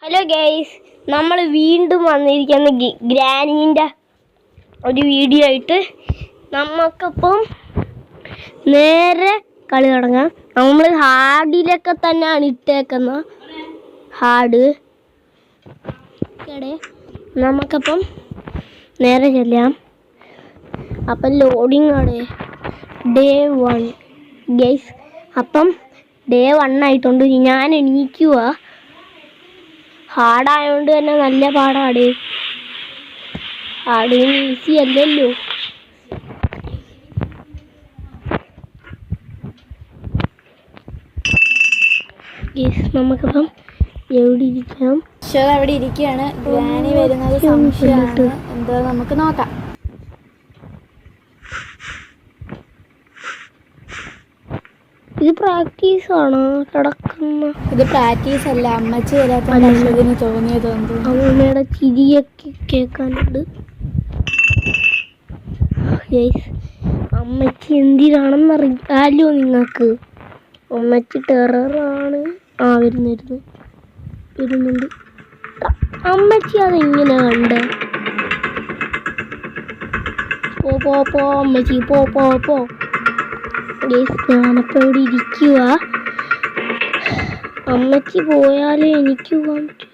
Hello guys, നമ്മൾ വീണ്ടും വന്നിരിക്കുന്ന ഗ്രാനീൻ്റെ ഒരു വീഡിയോ ആയിട്ട്. നമുക്കിപ്പം നേരെ കളി തുടങ്ങാം. നമ്മൾ ഹാർഡിലൊക്കെ തന്നെയാണ് ഇട്ടേക്കുന്ന ഹാർഡ്. നമുക്കപ്പം നേരെ ചെല്ലാം. അപ്പം ലോഡിങ് ആണ് ഡേ 1 ഗൈസ്. അപ്പം ഡേ 1 ആയിട്ടുണ്ട്. ഞാൻ എണീക്കുക. ഹാർഡായതുകൊണ്ട് തന്നെ നല്ല പാടാണ്. ഹാർഡിന് ഈസി അല്ലല്ലോ. നമുക്കിപ്പം എവിടെ ഇരിക്കാം? അവിടെ ഇരിക്കുകയാണ്. ഗ്രാനി വരുന്നത് സംശയമാണ്. എന്താ നമുക്ക് നോക്കാം. ഇത് പ്രാക്ടീസ് ആണോ കിടക്കുന്ന? ഇത് പ്രാക്ടീസ് അല്ല, അമ്മച്ചി വരാത്തതിന് തോന്നിയത്. അമ്മയുടെ ചിരിയൊക്കെ കേൾക്കാനുണ്ട്. അമ്മച്ചി എന്തിനാണെന്ന് അറിയാലോ നിങ്ങൾക്ക്. അമ്മച്ചി ടെററാണ്. വരുന്നുണ്ട്. അമ്മച്ചി അതെങ്ങനെ കണ്ടേ? പോ അമ്മച്ചി പോ. ഞാനപ്പോൾ ഇവിടെ ഇരിക്കുക. അമ്മച്ചി പോയാലേ എനിക്ക് പോകാൻ പറ്റൂ.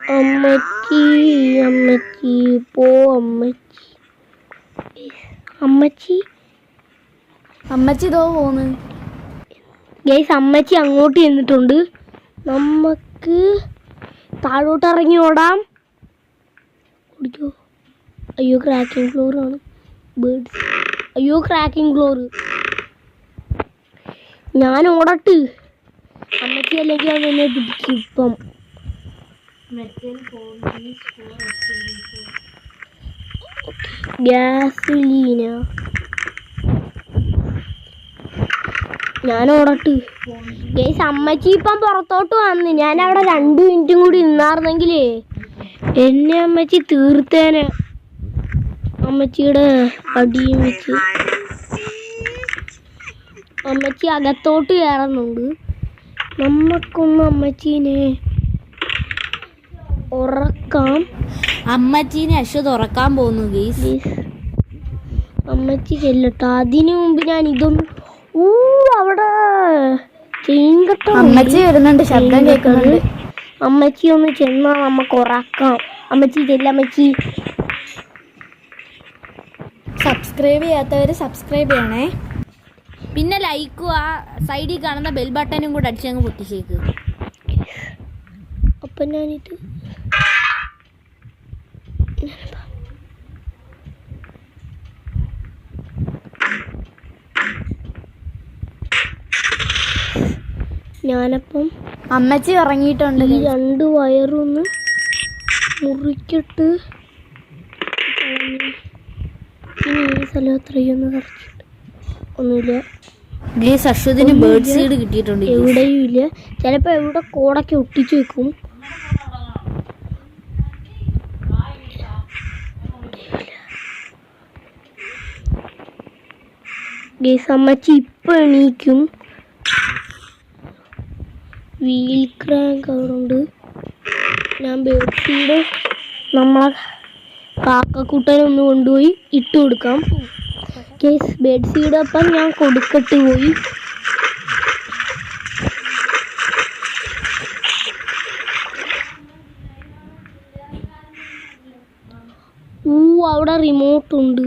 അമ്മച്ചി പോ. അമ്മച്ചി ഇതോ പോന്ന് ഗൈസ്. അമ്മച്ചി അങ്ങോട്ട് ചെന്നിട്ടുണ്ട്. നമുക്ക് താഴോട്ട് ഇറങ്ങി ഓടാം. ഓടിക്കോ. അയ്യോ, ക്രാക്കിംഗ് ഫ്ലോർ ആണ്. ബേർഡ്സ്. അയ്യോ, ക്രാക്കിംഗ് ഫ്ലോർ. ഞാൻ ഓടട്ട്. അമ്മച്ചി അല്ലെങ്കിൽ അതെന്നെ പിടിക്കും. ഇപ്പം ഗ്യാസലീന. ഞാൻ ഓടട്ട് ഗൈസ്. അമ്മച്ചി ഇപ്പം പുറത്തോട്ട് വന്ന്. ഞാൻ അവിടെ 2 മിനിറ്റും കൂടി നിന്നാർന്നെങ്കിലേ എന്നെ അമ്മച്ചി തീർത്തേനെ. അമ്മച്ചിയുടെ അടിയും വെച്ച് അമ്മച്ചി അകത്തോട്ട് കയറുന്നുണ്ട്. നമുക്കൊന്ന് അമ്മച്ചീനെ ഉറക്കാം. അമ്മച്ചീനെ അശ്വത് ഉറക്കാൻ പോകുന്നു ഗൈസ്. അമ്മച്ചി ചെല്ലട്ടോ. അതിനു മുമ്പ് ഞാൻ ഇതൊന്നും അവിടെ ചെയിൻ കെട്ടോ. അമ്മച്ചി വരുന്നുണ്ട്, ശബ്ദം കേൾക്കുന്നുണ്ട്. അമ്മച്ചി ഒന്ന് ചെന്നാ നമുക്ക് ഉറക്കാം. അമ്മച്ചി ചെല്ലമ്മച്ചി. സബ്സ്ക്രൈബ് ചെയ്യാത്തവർ സബ്സ്ക്രൈബ് ചെയ്യണേ. പിന്നെ ലൈക്കും ആ സൈഡിൽ കാണുന്ന ബെൽ ബട്ടനും കൂടെ അടിച്ചങ്ങ് പൊട്ടിച്ചേക്ക്. അപ്പം ഞാനിത് ഞാനപ്പം അമ്മച്ചി ഇറങ്ങിയിട്ടുണ്ട്. ഈ 2 വയറൊന്ന് മുറിക്കിട്ട് ഇനി ഈ സ്ഥലം എത്രയൊന്ന് കറച്ചിട്ട് ഒന്നുമില്ല. അശ്വതിന് ബേർഡ് സീഡ് കിട്ടിയിട്ടുണ്ട്. എവിടെയും ഇല്ല. ചിലപ്പോൾ എവിടെ കോടൊക്കെ ഒട്ടിച്ചു വെക്കും. അമ്മച്ചി ഇപ്പം എണീക്കും. വീൽ ക്രാങ്ക് അവിടെ ഉണ്ട്. ഞാൻ ബേർഡ് സീഡ് നമ്മളെ കാക്കക്കൂട്ടനൊന്ന് കൊണ്ടുപോയി ഇട്ട് കൊടുക്കാം. ബേർഡ് സീഡ് അപ്പം ഞാൻ കൊടുക്കട്ട് പോയി. അവിടെ റിമോട്ട് ഉണ്ട്.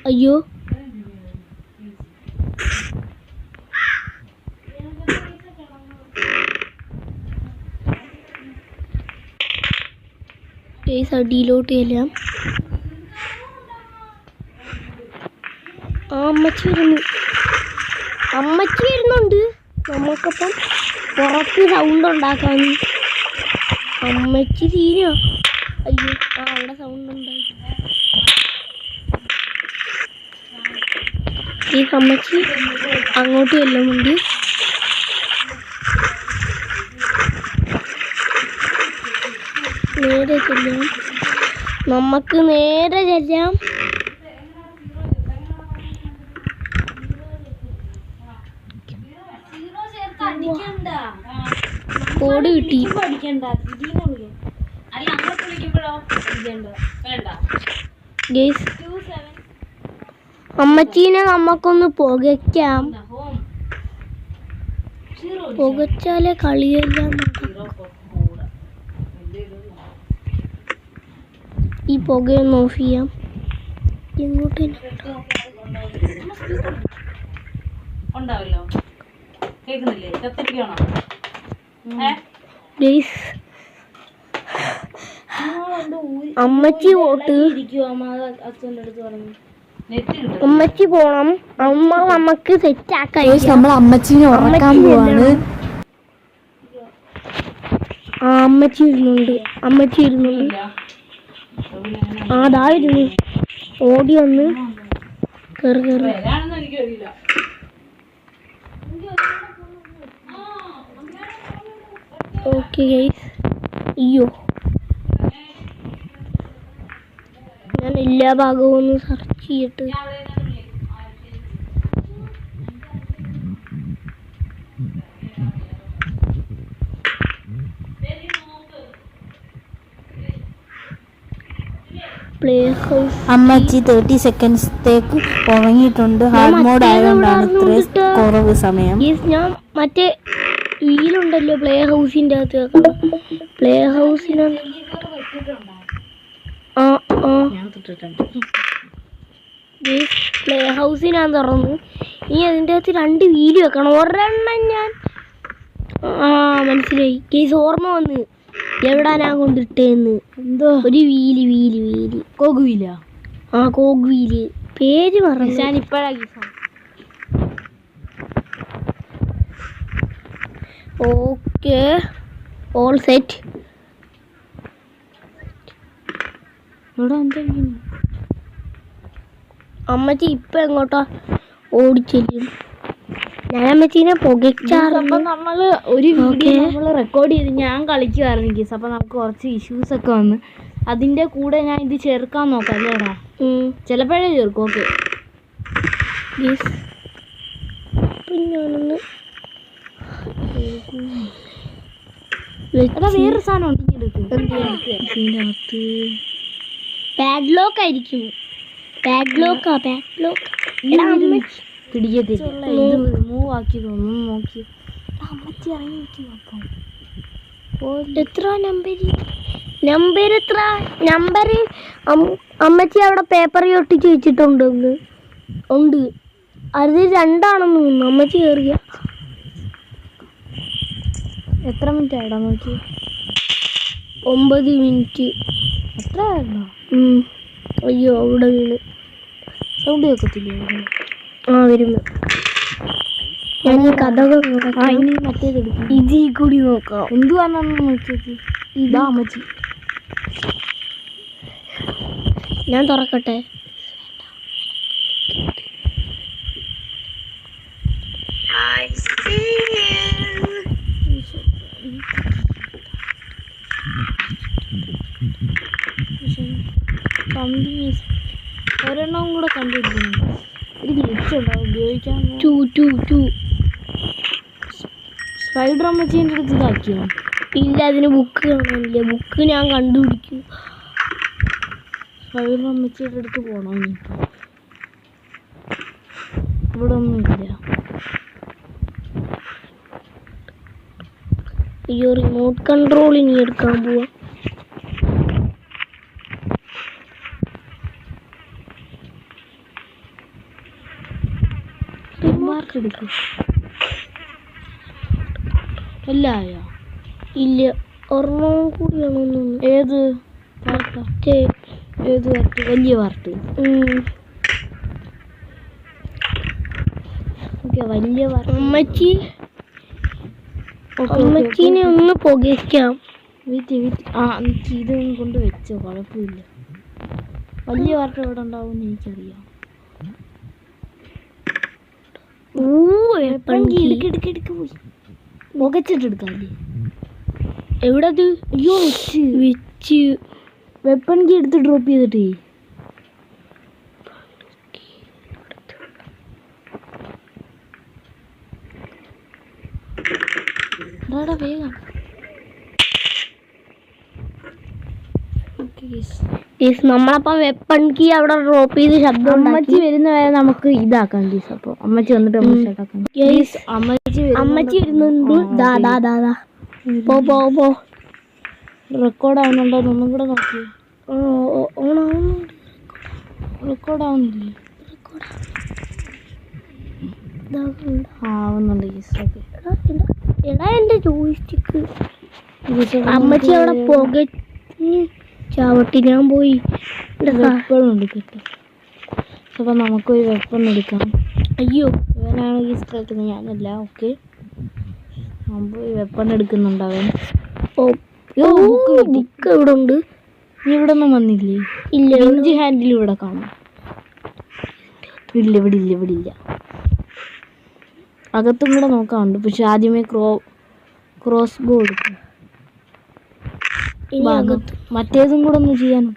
അയ്യോ, അടിയിലോട്ട് ചെല്ലാം. അമ്മച്ചി വരുന്നുണ്ട്. നമുക്കപ്പം പുറത്ത് സൗണ്ട് ഉണ്ടാക്കാൻ. അമ്മച്ചി തീരോ? അയ്യോ, അവിടെ സൗണ്ട് ഉണ്ടായി. ഈ അമ്മച്ചി അങ്ങോട്ട് ചെല്ലുന്നുണ്ട്. നേരെ ചെല്ലാം. നമുക്ക് നേരെ ചെല്ലാം. കോഡ് കിട്ടി. ഗൈസ് അമ്മച്ചീനെ നമുക്കൊന്ന് പുകയ്ക്കാം. പുകച്ചാലേ കളിയെല്ലാം നടക്കും. ഈ പുകയൊന്ന് ഓഫ് ചെയ്യാം. ഇങ്ങോട്ട് ഗൈസ് അമ്മച്ചി വോട്ട്. അമ്മച്ചി പോണം. അമ്മ നമുക്ക് സെറ്റ് ആക്കാൻ. നമ്മൾ അമ്മച്ചീനെ ഉറക്കാൻ പോവാണ്. അമ്മച്ചി ഇരുന്നുണ്ട്. അതാ ഇരുന്നു. ഓടി വന്ന് കേറി. Okay guys. അയ്യോ ഞാൻ എല്ലാ ഭാഗവും ഒന്ന് സെർച്ച് ചെയ്തിട്ട്. പ്ലേ ഹൗസ് അമ്മച്ചി 30 സെക്കൻഡ്സത്തേക്ക് ഉറങ്ങിയിട്ടുണ്ട്. ഹാർഡ് മോഡ് ആയതുകൊണ്ടാണ് ഇത്ര കുറവ് സമയം. ഞാൻ മറ്റേ വീലുണ്ടല്ലോ പ്ലേ ഹൗസിന്റെ അകത്ത് വെക്കണം. പ്ലേ ഹൗസിനകത്ത് പ്ലേ ഹൗസിനാൻ തുറന്ന് ഇനി അതിൻ്റെ അകത്ത് 2 വീല് വെക്കണം. ഒരെണ്ണം ഞാൻ മനസ്സിലായി. കേസ് ഓർമ്മ വന്ന് എവിടാ ഞാൻ കൊണ്ടിട്ടേന്ന്. എന്തോ ഒരു വീല് കോകുവില്ല. കോഗ് വീല് പേര് പറഞ്ഞു. ഞാൻ ഇപ്പോഴാക്കി. Okay all set. അമ്മച്ചി ഇപ്പൊ എങ്ങോട്ടാ ഓടിച്ചെല്ലും? ഞാൻ അമ്മച്ചീനെ പുകച്ചാറുണ്ട്. നമ്മള് ഒരു വീഡിയോ നമ്മൾ റെക്കോർഡ് ചെയ്ത് ഞാൻ കളിക്കുമായിരുന്നു ഗീസ്. അപ്പൊ നമുക്ക് കുറച്ച് ഇഷ്യൂസ് ഒക്കെ വന്ന് അതിന്റെ കൂടെ ഞാൻ ഇത് ചേർക്കാൻ നോക്കാം അല്ലേടാ. ചിലപ്പോഴേ ചേർക്കും. ഓക്കെ ഗീസ് ഞാനൊന്ന് വേറെ സാധനം ഉണ്ട്. പാഡ്ലോക്ക് ആയിരിക്കും. പാഡ്ലോക്കാ പിടിക്കത്തില്ല. ഇത് റിമൂവ് ആക്കി തോന്നുന്നു. നോക്കി അമ്മച്ചി ഇറങ്ങി നോക്കി നോക്കാം. എത്ര നമ്പർ എത്ര നമ്പർ? അമ്മച്ചി അവിടെ പേപ്പർ ഒട്ടിച്ച് വെച്ചിട്ടുണ്ട്. ഉണ്ട് അത് 2 ആണെന്ന് തോന്നുന്നു. അമ്മച്ചി കയറിയ എത്ര മിനിറ്റ് ആയിടാ നോക്കി? 9 മിനിറ്റ്. എത്ര ആയിരുന്നോ? അയ്യോ അവിടെ വീണ്. സൗണ്ട് കേൾക്കത്തില്ലേ? വരുന്നു. ഞാൻ ഈ കഥകൾ ഇനി മറ്റേതെടുക്കും. ഇതിൽ കൂടി നോക്കാം. എന്തുവാണെന്ന് നോക്കിയത്. ഇതാ അമ്മച്ചി. ഞാൻ തുറക്കട്ടെ. ഒരെണ്ണം കൂടെ കണ്ടിരിക്കുന്നു. ഒരു ഗ്ലിച്ച് ഉണ്ടാവും ഉപയോഗിക്കാൻ. സ്പൈഡർ അമ്മച്ചീൻ്റെ അടുത്ത് ഇതാക്കിയോ? ഇല്ല, അതിന് ബുക്ക് കാണാനില്ല. ബുക്ക് ഞാൻ കണ്ടുപിടിക്കും. സ്പൈഡർ അമ്മച്ചിയുടെ അടുത്ത് പോകണോ? ഇനി ഇവിടെ ഒന്നുമില്ല. അയ്യോ റിമോട്ട് കൺട്രോൾ ഇനി എടുക്കാൻ പോവാ. എടുക്കും. എല്ലായോ? ഇല്ല, ഒരെണ്ണം കൂടിയാണോ? ഏത് ഏത് പാർട്ട്? വലിയ പാർട്ട്. ഓക്കെ, വലിയ പാർട്ട്. അമ്മച്ചീനെ ഒന്ന് പുകയ്ക്കാം. ഇതും കൊണ്ട് വെച്ചോ, കുഴപ്പമില്ല. വലിയ പാർട്ട് എവിടെ ഉണ്ടാവും എനിക്കറിയാം. പോയി പുകച്ചിട്ടെടുക്കാല്ലേ? എവിടെ? അയ്യോ വെച്ച് വെപ്പൺ കീ എടുത്ത് ഡ്രോപ്പ് ചെയ്തിട്ടേ. എടാ വേഗം. നമ്മളപ്പം വെപ്പൺ കീ അവിടെ ഡ്രോപ്പ് ചെയ്ത് ശബ്ദം അമ്മച്ചി വരുന്ന വരെ നമുക്ക് ഇതാക്കാം ഗീസ്. അപ്പൊ അമ്മച്ചി വന്നിട്ട് നമ്മൾ സ്റ്റാർട്ടാക്കാം. അമ്മച്ചി വരുന്നുണ്ട്. പോ റെക്കോർഡ് ആവുന്നുണ്ടോ ഒന്നും കൂടെ നോക്കി. റെക്കോർഡ് ആവുന്നില്ലേ? ആവുന്നുണ്ട് ഗീസ്. എടാ എന്റെ ജോയിസ്റ്റിക്ക് അമ്മച്ചി അവിടെ പുകഞ്ഞ് ചവിട്ടി. ഞാൻ പോയി വെപ്പൺ എടുക്കട്ടെ. അപ്പൊ നമുക്കൊരു വെപ്പൺ എടുക്കാം. അയ്യോ ഇവനാണ് ഗീസ് കളിക്കുന്നത്, ഞാനല്ല. ഓക്കെ, ഞാൻ പോയി വെപ്പൺ എടുക്കുന്നുണ്ട്. അവൻ ബുക്ക് എവിടെ ഉണ്ട്? നീ ഇവിടെ ഒന്നും വന്നില്ലേ? ഇല്ല. ഇഞ്ചി ഹാൻഡിൽ ഇവിടെ കാണാം. ഇല്ല, ഇവിടെ ഇല്ല, ഇവിടെ ഇല്ല. അകത്തും കൂടെ നോക്കാറുണ്ട്. പക്ഷെ ആദ്യമേ ക്രോസ് ബോ എടുക്കും. മറ്റേതും കൂടെ ഒന്ന് ചെയ്യാനും.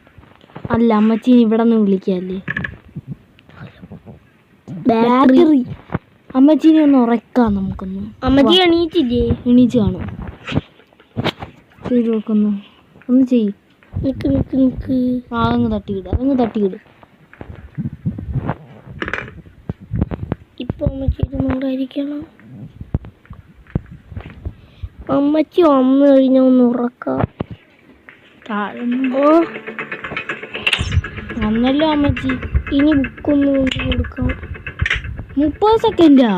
അല്ല, അമ്മച്ചീനെ ഇവിടെ നിന്ന് വിളിക്കല്ലേ. ബാറ്ററി. അമ്മച്ചീനെ ഒന്ന് ഉറക്കാം നമുക്കൊന്ന്. അമ്മച്ചി എണീറ്റില്ലേ? എണീച്ച് കാണും. ചെയ്ത് നോക്കുന്നു. ഒന്ന് ചെയ്യും. നിക്ക് അതങ്ങ് തട്ടിയിട്. ഇപ്പൊ അമ്മച്ചി ഇരുന്നുകൊണ്ടായിരിക്കണം. അമ്മച്ചി വന്നു കഴിഞ്ഞ ഒന്ന് ഉറക്കാം. വന്നല്ലോ അമ്മച്ചി. ഇനി ബുക്കൊന്ന് കൊടുക്കാം. 30 സെക്കൻഡാ?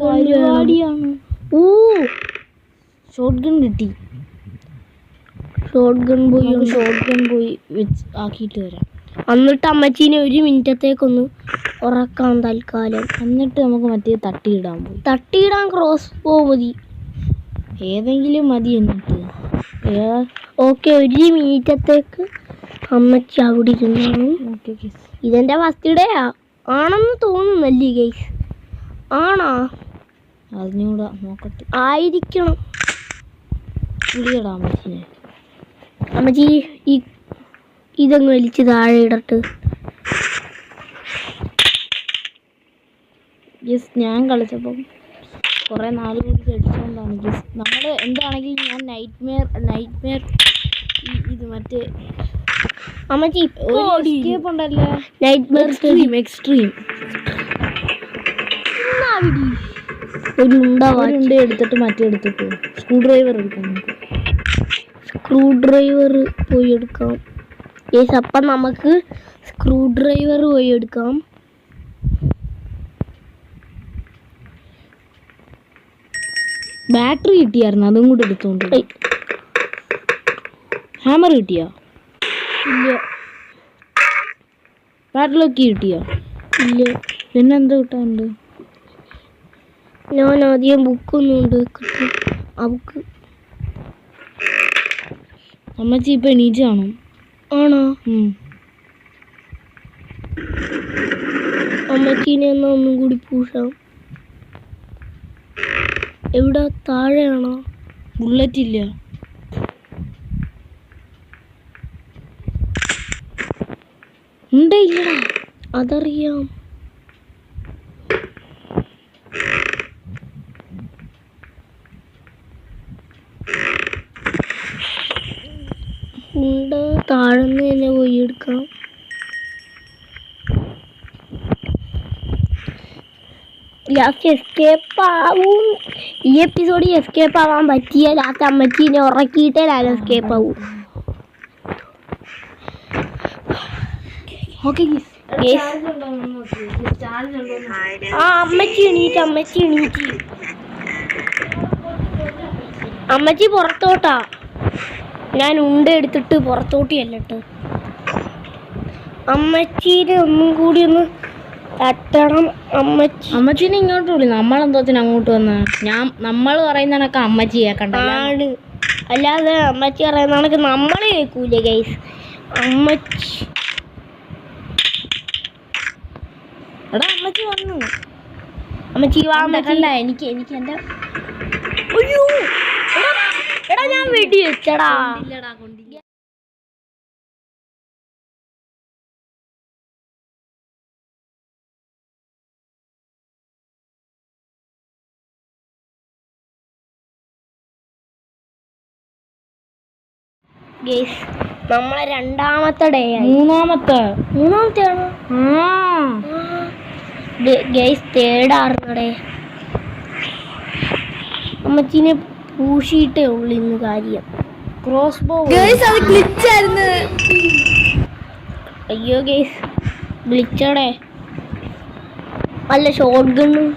പരിപാടിയാണ്. ഷോട്ട് ഗൺ കിട്ടി. ഷോട്ട് ഗൺ പോയി വെച്ച് ആക്കിയിട്ട് വരാം. എന്നിട്ട് അമ്മച്ചീനെ 1 മിനിറ്റത്തേക്കൊന്ന് ഉറക്കാം തൽക്കാലം. എന്നിട്ട് നമുക്ക് മറ്റേ തട്ടിയിടാൻ ക്രോസ് ബോ മതി. ഏതെങ്കിലും മതി. എന്നിട്ട് ഓക്കെ, 1 മിനിറ്റത്തേക്ക് അമ്മച്ചി അവിടെ ഇരുന്നാണ്. ഇതെന്റെ ഫസ്റ്റ് ഡേ ആണെന്ന് തോന്നുന്നല്ലേ ഗൈസ്? ആണോ? അതിനൂടെ നോക്കട്ടെ. ആയിരിക്കണം. വിളിയടാ അമ്മച്ചിനെ. അമ്മച്ചി ഇതങ്ങ് വലിച്ച് താഴെ ഇടട്ട്. ഞാൻ കളിച്ചപ്പം കുറെ നാല് കൂടി അടിച്ചുകൊണ്ടാണ് നമ്മൾ എന്താണെങ്കിലും ഞാൻ നൈറ്റ് ഇത് മറ്റേ അമ്മച്ചി എസ്കേപ്പ് ഉണ്ടല്ലോ, എക്സ്ട്രീം ഒരു ഉണ്ട എടുത്തിട്ട് മറ്റേ എടുത്തിട്ട് സ്ക്രൂ ഡ്രൈവർ എടുക്കാം. നമുക്ക് സ്ക്രൂ ഡ്രൈവർ പോയി എടുക്കാം. അപ്പം നമുക്ക് സ്ക്രൂ ഡ്രൈവർ പോയി എടുക്കാം. ബാറ്ററി കിട്ടിയായിരുന്നു, അതും കൂടെ എടുത്തോണ്ട്. ഹാമർ കിട്ടിയോ? ഇല്ല. ബാറ്ററിലൊക്കെ കിട്ടിയോ? ഇല്ല. പിന്നെന്താ കിട്ടാനുണ്ട്? ഞാൻ ആദ്യം ബുക്കൊന്നും ഉണ്ട്. ആ ബുക്ക് അമ്മച്ചി ഇപ്പൊ എണീച്ച് കാണും. ആണോ? അമ്മച്ചീനെ എന്നാ ഒന്നും കൂടി പൂഷാം. എവിടെ? താഴെയാണോ? ബുള്ളറ്റ് ഇല്ല. ഉണ്ടല്ലടാ, അതറിയാം. ഉണ്ട്, താഴെന്ന് തന്നെ പോയി എടുക്കാം. ലാസ്റ്റ് എസ്കേപ്പ് ആവും. ഈ എപ്പിസോഡിൽ എസ്കേപ്പ് ആവാൻ പറ്റിയ ലാസ്റ്റ് അമ്മച്ചീനെ ഉറക്കിയിട്ടേ ഞാൻ എസ്കേപ്പ് ആവും. അമ്മച്ചി എണീറ്റ്. അമ്മച്ചി പുറത്തോട്ടാ. ഞാൻ ഉണ്ട എടുത്തിട്ട് പുറത്തോട്ട് ചെല്ലട്ടെ. അമ്മച്ചീനെ ഒന്നും കൂടി ഒന്ന് തട്ടണം. അമ്മച്ചീനെ ഇങ്ങോട്ട് വിളി. നമ്മളെന്തോത്തിന് അങ്ങോട്ട് വന്ന? നമ്മൾ പറയുന്ന കണക്ക് അമ്മച്ചി കേൾക്കണ്ടാണ്. അല്ലാതെ അമ്മച്ചി പറയുന്ന കണക്ക് നമ്മൾ കേൾക്കൂലേ ഗൈസ്? അമ്മച്ചി വന്നു. അമ്മച്ചി കണ്ട എനിക്ക് എന്റെ എടാ ഞാൻ വെടി വെച്ചടാ. ഗേസ് നമ്മളെ രണ്ടാമത്തെ ഡേ ആയി. മൂന്നാമത്തെ ആണോ? ഗേസ് തേർഡാർന്നടേ. അമ്മച്ചീനെ പൂശിയിട്ടേ ഉള്ളു ഇന്ന് കാര്യം. ക്രോസ് ബോ അത് ഗ്ലിച്ചായിരുന്നു. അയ്യോ ഗേസ് ഗ്ലിച്ചടേ. അല്ല ഷോട്ട് ഗണ്ണും.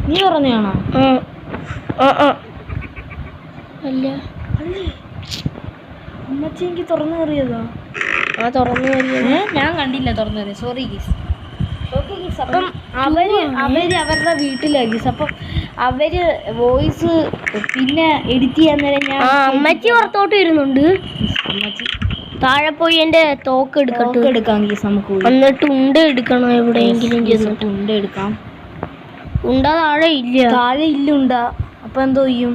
നീ പറഞ്ഞാണോ? അല്ല അമ്മച്ചി എനിക്ക് തുറന്നു കയറിയതോ? തുറന്നു കയറിയത് ഞാൻ കണ്ടില്ല. തുറന്നു കയറിയ സോറി ഗീസ്. ഓക്കെ ഗീസ്. അപ്പം അവര് അവരുടെ വീട്ടിലാണ് ഗീസ്. അപ്പം അവര് വോയിസ് പിന്നെ എഡിറ്റ് ചെയ്യാൻ നേരം ഞാൻ അമ്മച്ചി പുറത്തോട്ട് വരുന്നുണ്ട്. അമ്മച്ചി താഴെ പോയി എന്റെ തോക്ക് എടുക്കാം ഗീസ്. നമുക്ക് എന്നിട്ട് ഉണ്ട എടുക്കണം. എവിടെയെങ്കിലും ചെന്നിട്ട് ഉണ്ട എടുക്കാം. ഉണ്ട താഴെ ഇല്ല ഉണ്ട. അപ്പൊ എന്തോ ചെയ്യും?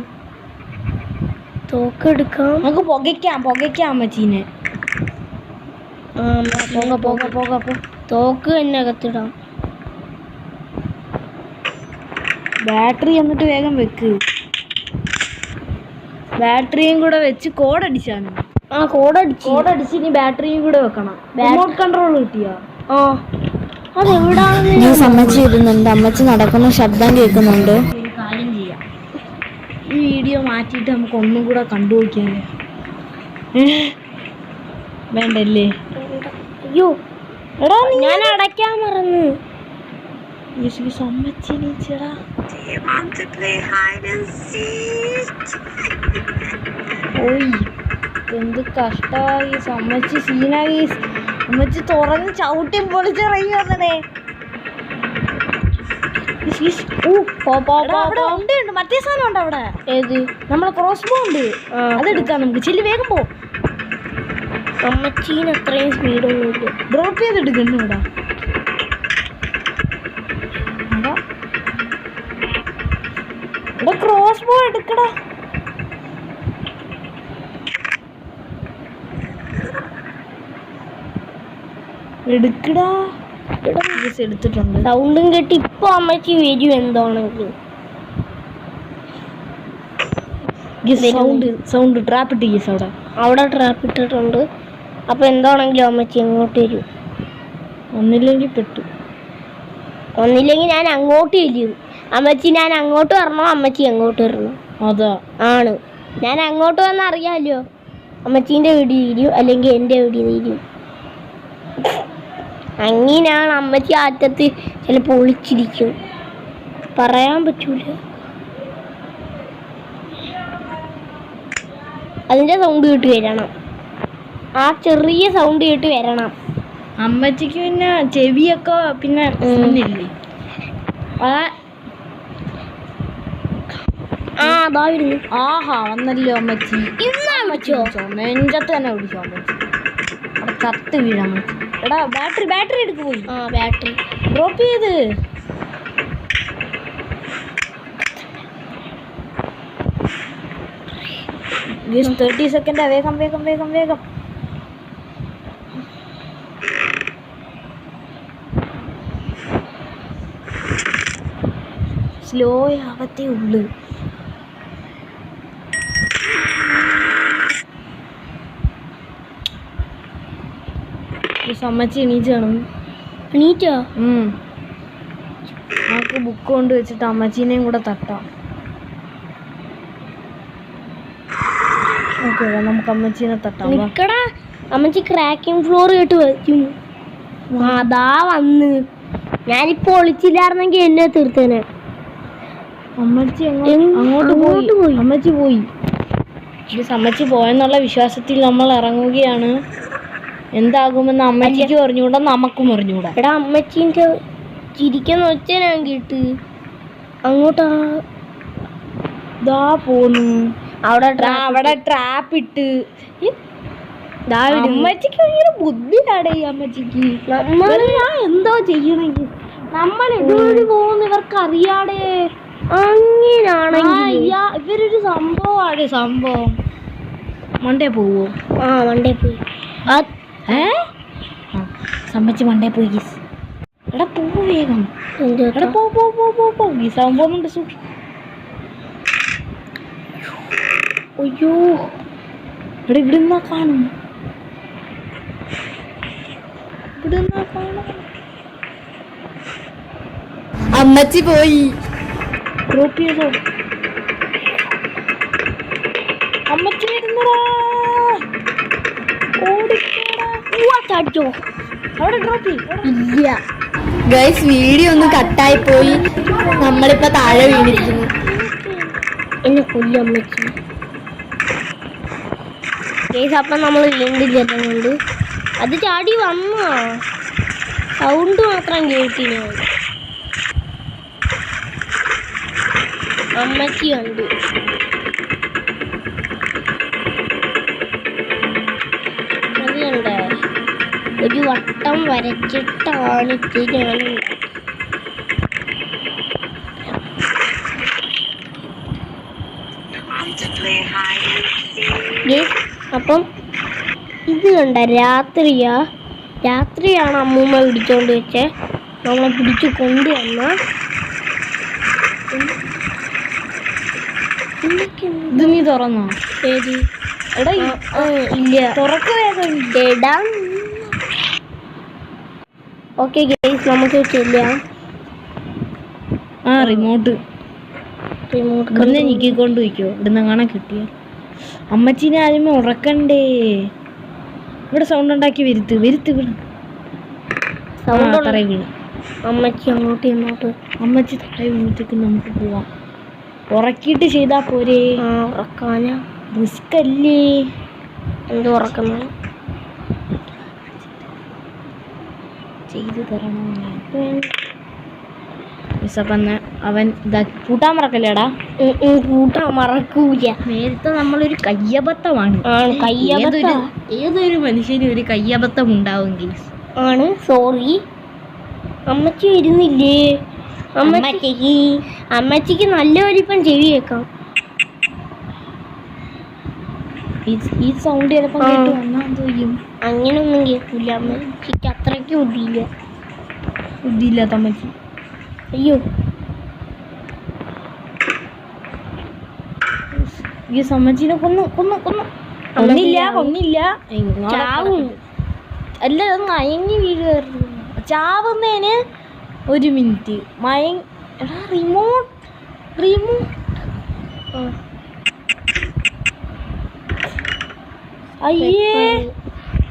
തോക്ക് എടുക്കാം. നമുക്ക് പുകയ്ക്കാം അമ്മച്ചീനെ. തോക്ക് തന്നെ അകത്തിടാം. ബാറ്ററി എന്നിട്ട് വേഗം വെക്ക്. ബാറ്ററിയും കൂടെ വെച്ച് കോഡടിച്ചാണ്. കോഡടിച്ച് ഇനി ബാറ്ററിയും കൂടെ വെക്കണം. റിമോട്ട് കൺട്രോൾ കിട്ടിയോ? അതെവിടാണ്? അമ്മച്ചി ഇരുന്നുണ്ട്. അമ്മച്ചി നടക്കുന്ന ശബ്ദം കേൾക്കുന്നുണ്ട്. ഒരു കാര്യം ചെയ്യാം, ഈ വീഡിയോ മാറ്റിയിട്ട് നമുക്ക് ഒന്നും കൂടെ കണ്ടു നോക്കിയാലേ. വേണ്ടല്ലേ? അയ്യോ എടാ ഞാൻ അടയ്ക്കാൻ മറന്നു. അമ്മച്ചി നീച്ചടാ. ഓയ് എന്ത് കഷ്ടമായി. അമ്മച്ചി സീനായി. അമ്മച്ചി തുറന്ന് ചവിട്ടി പൊളിച്ചിറങ്ങി വന്നേ. ഉണ്ട് മറ്റേ സാധനം ഉണ്ട് അവിടെ. ഏത്? നമ്മളെ ക്രോസ് ബോ ഉണ്ട്. അതെടുക്കാം നമുക്ക്. ചെല്ലി വേഗം പോ. അമ്മച്ചീന് അത്രയും സ്പീഡൊന്നുമില്ല. ഡ്രോപ്പ് ചെയ്തെടുക്കണ്ട ഇവിടെ. ഇവിടെ ക്രോസ് ബോ എടുക്കടാ. എടുത്തിട്ടുണ്ട്. സൗണ്ടും കേട്ട് ഇപ്പൊ അമ്മച്ചി വരും എന്താണെങ്കിലും. സൗണ്ട് ട്രാപ്പ് ഇട്ട് അവിടെ ട്രാപ്പ് ഇട്ടിട്ടുണ്ട്. അപ്പൊ എന്താണെങ്കിലും അമ്മച്ചി അങ്ങോട്ട് വരും. ഒന്നില്ലെങ്കിൽ ഞാൻ അങ്ങോട്ട് വരും. അമ്മച്ചി ഞാൻ അങ്ങോട്ട് വരണോ അമ്മച്ചി അങ്ങോട്ട് വരണോ? അതാ ആണ്. ഞാൻ അങ്ങോട്ട് വന്ന് അറിയാലോ. അമ്മച്ചീൻ്റെ വീട് തീരും അല്ലെങ്കിൽ എൻ്റെ വീട് തീരും. അങ്ങനെയാണ്. അമ്മച്ചി അറ്റത്ത് ചിലപ്പോൾ ഒളിച്ചിരിക്കും. പറയാൻ പറ്റൂല. അതിൻ്റെ സൗണ്ട് കേട്ട് വരണം. ആ ചെറിയ സൗണ്ട് കേട്ട് വരണം. അമ്മച്ചിക്ക് പിന്നെ ചെവിയൊക്കെ പിന്നെ അതാ വരുന്നു. ആഹാ വന്നല്ലോ അമ്മച്ചി. അമ്മച്ചോ നെഞ്ചത്ത് തന്നെ വിളിച്ചോ അമ്മച്ചി. അവിടെ ചത്ത് വീഴാം അമ്മച്ചി. എടാ ബാറ്ററി എടുക്ക് പോയി. ബാറ്ററി ഡ്രോപ്പ് ചെയ്ത്. 30 സെക്കൻഡാ. വേഗം. സ്ലോ ആവത്തേ ഉള്ളു. അമ്മച്ചി എണീറ്റാണ്. എണീറ്റോ? നമുക്ക് ബുക്ക് കൊണ്ട് വെച്ചിട്ട് അമ്മച്ചീനെയും കൂടെ തട്ടാം. ഓക്കെ നമുക്ക് അമ്മച്ചീനെ തട്ടാം. നിക്കടാ. അമ്മച്ചി ക്രാക്കിംഗ് ഫ്ലോർ കേട്ട് വയ്ക്കും. അതാ വന്ന്. ഞാനിപ്പോ ഒളിച്ചില്ലായിരുന്നെങ്കിൽ എന്നെ തീർത്തേനെ. അമ്മച്ചി അങ്ങോട്ട് പോയി. അമ്മച്ചി പോയി. അമ്മച്ചി പോയെന്നുള്ള വിശ്വാസത്തിൽ നമ്മൾ ഇറങ്ങുകയാണ്. എന്താകുമെന്ന് അമ്മച്ചിക്ക് പറഞ്ഞുകൂടാ, നമുക്കും പറഞ്ഞുകൂടാ. എടാ അമ്മച്ചീൻ്റെ ചിരിക്കുന്ന ഒച്ച ഞാൻ കേട്ട്. അങ്ങോട്ടാ ദാ പോന്നു. അവിടെ ട്രാപ്പ് ഇട്ട്. അമ്മച്ചിക്ക് ഭയങ്കര ബുദ്ധിയാടേ ഈ അമ്മച്ചിക്ക്. ഞാൻ എന്തോ ചെയ്യണമെങ്കിൽ നമ്മൾ ഇതുവഴി പോകുന്ന ഇവർക്ക് അറിയാടേ. അങ്ങനെയാണെങ്കിൽ ഇവരൊരു സംഭവം. മണ്ടേ പോവോ? മണ്ടേ പോയി. അമ്മച്ചി മണ്ടേ പോയി. എടാ പോ വേഗം. പോ. ഈ സംഭവം അയ്യോ ഇവിടെ ഇവിടുന്നാ കാണും. അമ്മച്ചി പോയി. ഡ്രോപ്പ് ചെയ്തോ? അമ്മച്ചി വരുന്നടാ. ചാടിച്ചോ? അവിടെ ഡ്രോപ്പ് ഇല്ല. ഗൈസ് വീഡിയോ ഒന്ന് കട്ടായി പോയി. നമ്മളിപ്പോ താഴെ വീണിരിക്കുന്നു. എന്നെ കൊല്ലും അമ്മച്ചി. ഗൈസ് അപ്പം നമ്മൾ വീണ്ടും ചെല്ലുന്നുണ്ട്. അത് ചാടി വന്നോ? സൗണ്ട് മാത്രം കേട്ടിന്. അമ്മച്ചി കണ്ടു. അത് കണ്ടേ, ഒരു വട്ടം വരച്ചിട്ടാണ് ഇത് ഞാൻ അപ്പം ഇത് കണ്ട രാത്രിയാണ് അമ്മൂമ്മ പിടിച്ചോണ്ട് വെച്ചേ. നമ്മളെ പിടിച്ചു കൊണ്ടുവന്ന ഇത് നീ തുറന്നോ? ശരി. എടാ ഇല്ല, തുറക്ക് വേഗം. ഓക്കെ ഗൈസ്, നമുക്ക് ചെല്ലാം. റിമോട്ട് ഇവിടുന്ന് ഞെക്കിക്കൊണ്ട് വയ്ക്കോ? ഇവിടുന്ന് കാണാൻ കിട്ടിയ അമ്മച്ചീനെ ആദ്യമേ ഉറക്കണ്ടേ? ഇവിടെ സൗണ്ട് ഉണ്ടാക്കി വരുത്ത് വീണ്. സൗണ്ട് തറയിൽ വീണ്. അമ്മച്ചി അങ്ങോട്ട് ഇങ്ങോട്ട്. അമ്മച്ചി തറയിൽ വീണിട്ടേക്ക് നമുക്ക് പോവാം. ഉറക്കിയിട്ട് ചെയ്താ പോരെ? ഉറക്കാനാ റിസ്ക് അല്ലേ? എന്ത് ഉറക്കുന്ന ചെയ്തു തരണോ? അവൻ ഇതാക്കി കൂട്ടാൻ മറക്കല്ലേടാ? കൂട്ടാൻ മറക്കൂല. നേരത്തെ നമ്മളൊരു കയ്യബദ്ധമാണ്. ഏതൊരു മനുഷ്യനും ഒരു കയ്യബദ്ധം ഉണ്ടാവുമെങ്കിൽ ആണ്. സോറി. അമ്മച്ചി വരുന്നില്ലേ? അമ്മച്ചിക്ക് നല്ല വലിപ്പം ചെവി കേൾക്കാം. ഈ സൗണ്ട് ചിലപ്പോൾ കേട്ട് വന്നാൽ എന്ത് ചെയ്യും? അങ്ങനൊന്നും കേൾക്കില്ല. അമ്മച്ചിക്ക് അത്രയ്ക്ക് ബുദ്ധിയില്ലാത്ത അമ്മച്ചി. അയ്യോ, ഈ അമ്മച്ചീനെ കൊന്നില്ല. ചാവും. അല്ല, മയങ്ങി വീഴുകയായിരുന്നു. ചാവുന്നതിന് 1 മിനിറ്റ് റിമോട്ട് അയ്യേ,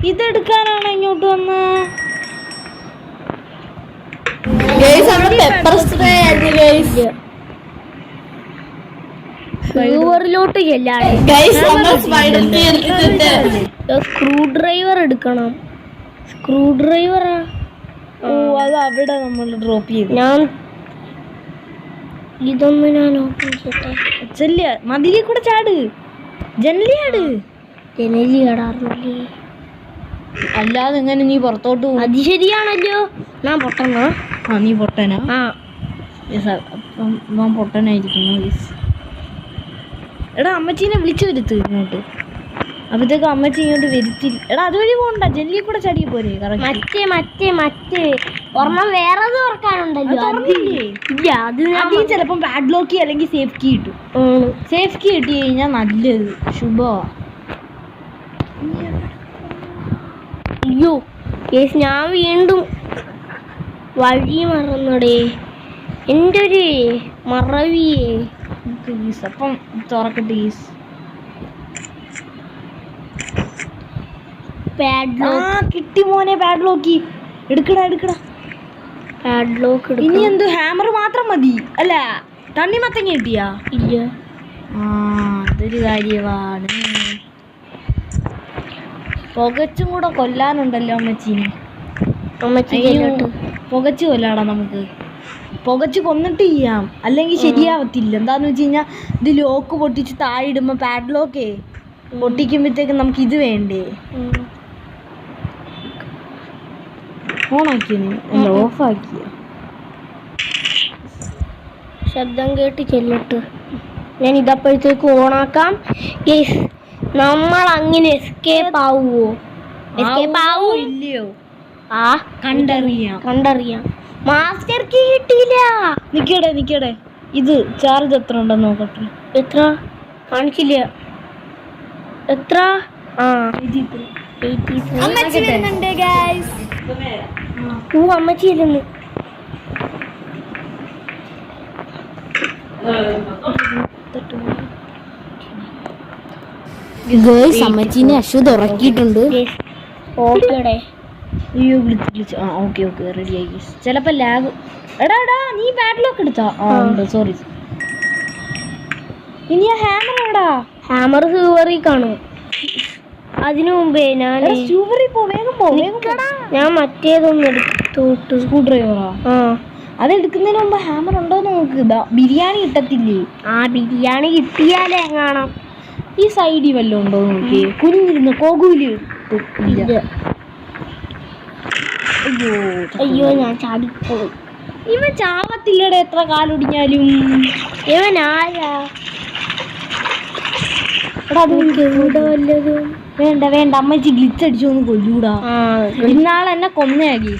ഇതെടുക്കാനാണ് ഇങ്ങോട്ട് വന്ന്. പെപ്പർ സ്പ്രേ ഫ്ലൂവറിലോട്ട് ചെല്ലാണ്. സ്ക്രൂ ഡ്രൈവർ എടുക്കണം. സ്ക്രൂ ഡ്രൈവറാ. അത് അവിടെ നമ്മൾ ഡ്രോപ്പ് ചെയ്തു. ഇതൊന്നും ഞാൻ ഓപ്പൺ ചെയ്യട്ടെ. മതിലിൽ കൂടെ ചാട്. ജനലിയാട്. ജനലി കടാറില്ലേ? അല്ലാതെ എങ്ങനെ നീ പുറത്തോട്ട് പോകും? അത് ശരിയാണല്ലോ. ഞാൻ പൊട്ടനാ? നീ പൊട്ടനാ? ഞാൻ പൊട്ടനായിരിക്കുന്നു. എടാ, അമ്മച്ചീനെ വിളിച്ചു വരുത്ത് ഇങ്ങോട്ട്. അപ്പത്തേക്ക് അമ്മച്ചി ഇങ്ങോട്ട് വരുത്തില്ല. എടാ, അതുവഴി പോകണ്ട, ജനലിൽ കൂടെ ചടിയ പോരെ? മറ്റേ ഒരെണ്ണം വേറെ തുറക്കാനുണ്ടല്ലോ. ഇല്ല, അത് ചിലപ്പം ബാഡ് ലോക്ക് അല്ലെങ്കിൽ സേഫ് കീ കിട്ടും. സേഫ് കീ കിട്ടി കഴിഞ്ഞാൽ നല്ലത്, ശുഭമാ. അയ്യോ ഞാൻ വീണ്ടും വഴി മറന്നടേ. എൻ്റെ ഒരു മറവിയേ. അപ്പം തുറക്കട്ടെ. കിട്ടി മോനെ പാഡ്ലോക്ക്. എടുക്കടാ. പാഡ്ലോക്ക് ഇനി എന്ത്? ഹാമർ മാത്രം മതി. അല്ല, തണ്ണിമത്തങ്ങ കിട്ടിയാ? ഇല്ല. അതൊരു കാര്യമാണ്. പുകച്ചും കൂടെ കൊല്ലാനുണ്ടല്ലോ അമ്മച്ചീനെ. പുകച്ച് കൊല്ലാടാ നമുക്ക്. പുകച്ച് കൊന്നിട്ട് ചെയ്യാം, അല്ലെങ്കിൽ ശരിയാവത്തില്ല. എന്താന്ന് വെച്ച് കഴിഞ്ഞാൽ ഇത് ലോക്ക് പൊട്ടിച്ച് താഴെ ഇടുമ്പോൾ പാഡ്ലോക്കേ പൊട്ടിക്കുമ്പോഴത്തേക്ക് നമുക്ക് ഇത് വേണ്ടേ? ഓണാക്കിയ ഓഫാക്കിയ ശബ്ദം കേട്ട് ചെല്ലട്ട്. ഞാൻ ഇതപ്പോഴത്തേക്ക് ഓണാക്കാം. നമ്മൾ അങ്ങനെ എസ്കേപ്പ് ആവുമോ? എസ്കേപ്പ് ആവോ ഇല്ലയോ? കണ്ടറിയാം. മാസ്റ്റർ കീ കിട്ടിയില്ല. നിക്കടെ ഇത് ചാർജ് എത്ര ഉണ്ടെന്ന് നോക്കട്ടെ. എത്ര കാണിച്ചില്ല. എത്ര? ആ 83. അമ്മച്ചി വരുന്നുണ്ട് ഗൈസ്. അമ്മച്ചി ഇരുന്ന് ഗൈസ് അമ്മച്ചീനെ അശ്വത് ഉറക്കിയിട്ടുണ്ട്. ഓക്കേടെ. അയ്യോ വിളിച്ച് ആ ഓക്കെ റെഡി ആയി. ചിലപ്പോൾ ലാഗ്. എടാ നീ ബാഡ്ലോക്ക് എടുത്താ? ആ ഉണ്ട്, സോറി. ഇനി ആ ഹാമർ എവിടാ? ഹാമർ സൂവറി കാണും. അതിനു മുമ്പേ ഞാൻ ഞാൻ മറ്റേതൊന്നും എടുത്തോട്ട്. സ്ക്രൂ ഡ്രൈവറാ? ആ അതെടുക്കുന്നതിന് മുമ്പ് ഹാമർ ഉണ്ടോ നോക്ക്. ബിരിയാണി കിട്ടത്തില്ലേ? ആ ബിരിയാണി കിട്ടിയാലേ കാണാം. ഈ സൈഡിൽ വല്ലതും ഉണ്ടോ നോക്കി. കുഞ്ഞിരുന്ന് കോകൂല് ഇല്ല. അയ്യോ ഞാൻ ചാടിപ്പോയി. ഇവൻ ചാവത്തില്ലടെ എത്ര കാലൊടിഞ്ഞാലും. ഇവൻ ആരാ? വേണ്ട അമ്മച്ചി ഗ്ലിച്ച് അടിച്ചോന്ന് കൊല്ലൂടാ. ഇന്നാളെ എന്നെ കൊന്നയാക്കി.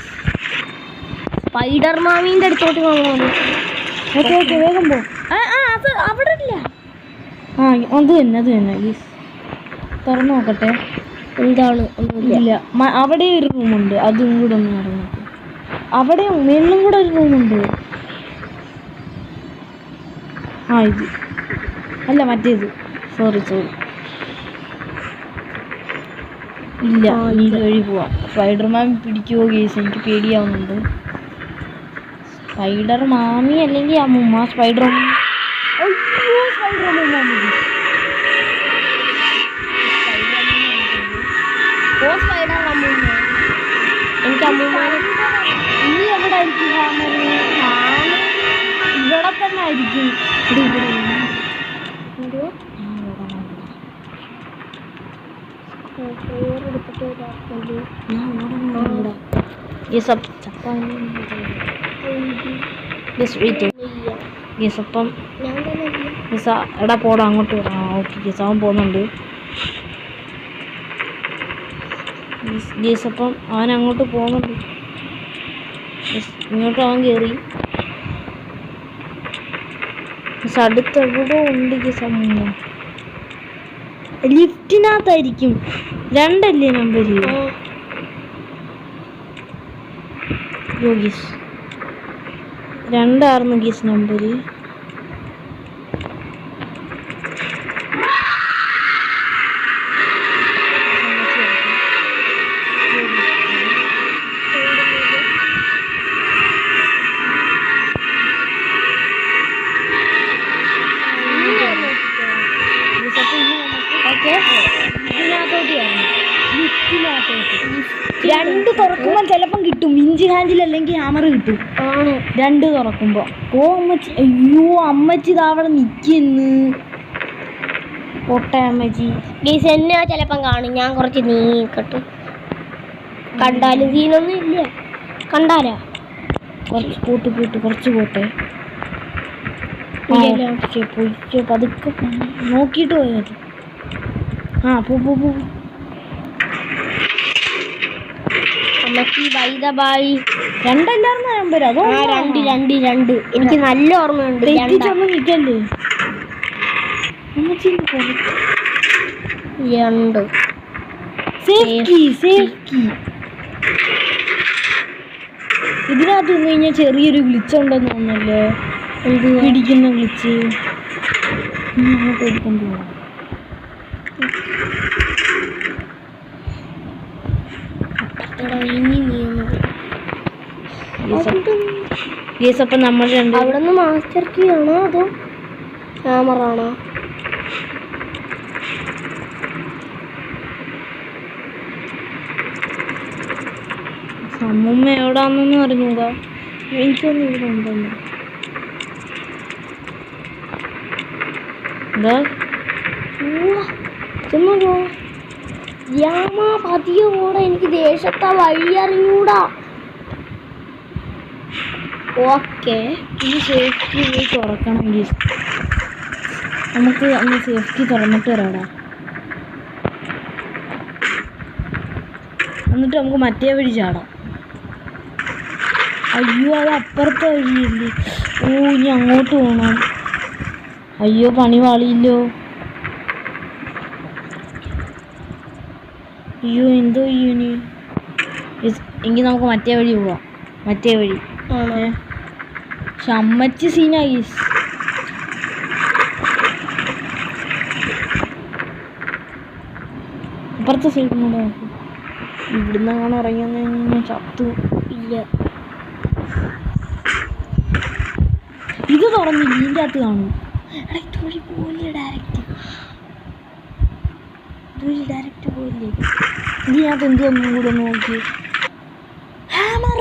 സ്പൈഡർ മാമീന്റെ അടുത്തോട്ട് കാണുന്നു. ഓക്കെ വേഗം പോ. അത് അവിടെ ഇല്ല. അത് തന്നെ ഗീസ്. തുറന്നു നോക്കട്ടെ. എന്താണ്? ഇല്ല. അവിടെ ഒരു റൂമുണ്ട്, അതും കൂടെ ഒന്ന് നടന്നു. അവിടെ മേളിലും കൂടെ ഒരു റൂമുണ്ട്. ഇത് അല്ല മറ്റേത്. സോറി ഇല്ല. ഈ വഴി പോവാം. സ്പൈഡർമാൻ പിടിക്കുവോ ഗേസ്? എനിക്ക് പേടിയാവുന്നുണ്ട്. സ്പൈഡർ മാമി അല്ലെങ്കിൽ അമ്മൂമ്മ. സ്പൈഡർ മാമി. എനിക്ക് അമ്മൂമ്മ. ഇനി എവിടെ ആയിരിക്കും ഹാമർ? ഇവിടെ തന്നെ ആയിരിക്കും. എടാ പോടാ അങ്ങോട്ട്. ഓക്കെ അവൻ പോകുന്നുണ്ട്. അപ്പം അവൻ അങ്ങോട്ട് പോകുന്നുണ്ട്. ഇങ്ങോട്ട് അവൻ കയറി. അടുത്തെവിടെ ഉണ്ട് സമൂഹം? ലിഫ്റ്റിനകത്തായിരിക്കും. 2 അല്ലേ നമ്പർ? ഗീസ് 2 ഗീസ് നമ്പർ. രണ്ട് തുറക്കുമ്പോൾ ചിലപ്പം കിട്ടും. ഇഞ്ചി ഹാൻഡിൽ അല്ലെങ്കിൽ ഹാമർ കിട്ടും. 2 തുറക്കുമ്പോ. അമ്മച്ചി. അയ്യോ അമ്മച്ചി ഇതവിടെ നിൽക്കുന്നു. പൊട്ടേ അമ്മച്ചി. ഗീസ് എന്നെ ചിലപ്പം കാണും. ഞാൻ കുറച്ച് നീക്കട്ടെ. കണ്ടാലും സീനൊന്നും ഇല്ല. കണ്ടാലാ കുറച്ച് കുറച്ച് പോട്ടെ. പതുക്കെ നോക്കിയിട്ട് പോയത്. പോ. അമ്മച്ചി ബൈ ദ ബൈ. 2 അല്ലായിരുന്നു നമ്പർ? അതോ 2. എനിക്ക് നല്ല ഓർമ്മയുണ്ട്. നിൽക്കല്ലേ അമ്മച്ചി? 2 സേഫ്റ്റി. ഇതിനകത്ത് നിന്ന് കഴിഞ്ഞാൽ ചെറിയൊരു ഗ്ലിച്ച് ഉണ്ടെന്ന് തോന്നുന്നല്ലോ. പിടിക്കുന്ന ഗ്ലിച്ച്. അങ്ങോട്ട് എടുക്കൊണ്ട് പോകാം. അപ്പം നമ്മൾ അവിടെ നിന്ന് മാസ്റ്റർ കീ ആണോ അതോ ഹാമറാണോ? അമ്മൂമ്മ എവിടാന്നൊന്നും അറിഞ്ഞൂടാ. എനിക്കൊന്നും ഇവിടെ ഉണ്ടെന്ന്. പതിയെ കൂടെ എനിക്ക് ദേശത്തെ വഴി അറിഞ്ഞൂടാ. ഓക്കെ ഇനി സേഫ്റ്റി പോയി തുറക്കണമെങ്കിൽ നമുക്ക് അന്ന് സേഫ്റ്റി തുറന്നിട്ട് വരാടാ. എന്നിട്ട് നമുക്ക് മറ്റേ വഴി ചാടാം. അയ്യോ അത് അപ്പുറത്തെ വഴിയല്ലേ. ഇനി അങ്ങോട്ട് പോകണം. അയ്യോ പണി പാളിയില്ലോ. അയ്യോ എന്തോ ചെയ്യൂനി. എങ്കിൽ നമുക്ക് മറ്റേ വഴി പോവാം. മറ്റേ വഴി പക്ഷെ അമ്മച്ചി സീനായി. അപ്പുറത്തെ സൈഡിൽ കൂടെ നോക്കും. ഇവിടുന്ന് അങ്ങനെ ഇറങ്ങിയെന്ന് ചത്തു. ഇല്ല. ഇത് തുറന്നില്ല, ഇതിൻ്റെ അകത്ത് കാണും. എടാ ഇതുവഴി പോയില്ലേ ഡയറക്റ്റ്? ഇതുവഴി ഡയറക്റ്റ് പോയില്ലേ? ഇതിനകത്ത് എന്തൊന്നും കൂടെ നോക്കി. ഹാമർ.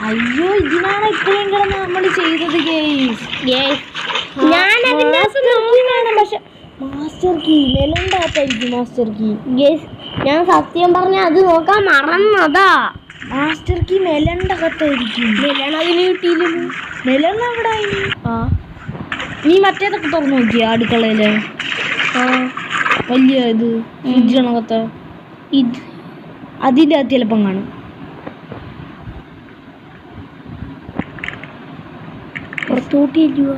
അയ്യോ ഇതിനാണ് ഇത്രയും കിടന്ന് നമ്മൾ ചെയ്തത് ഗെയ്സ്. ഞാൻ അതിന്റെ നോക്കി കാണാം. പക്ഷെ മാസ്റ്റർ കീ നിലണ്ടാത്തായിരിക്കും. മാസ്റ്റർ കീ ഞാൻ സത്യം പറഞ്ഞ അത് നോക്കാൻ മറന്നതാ. Master key നിലണ്ടകത്തായിരിക്കും. അതിന് കിട്ടിയില്ലല്ലോ. നിലണ്ണ അവിടെ നീ മറ്റേതൊക്കെ തുറന്നു നോക്കിയ അടുക്കളയില് വലിയ ഇത് ഫ്രിഡ്ജിനകത്ത് ഇത് അതിൻ്റെ അകത്ത് ചിലപ്പം കാണും. പുറത്തോട്ടില്ല.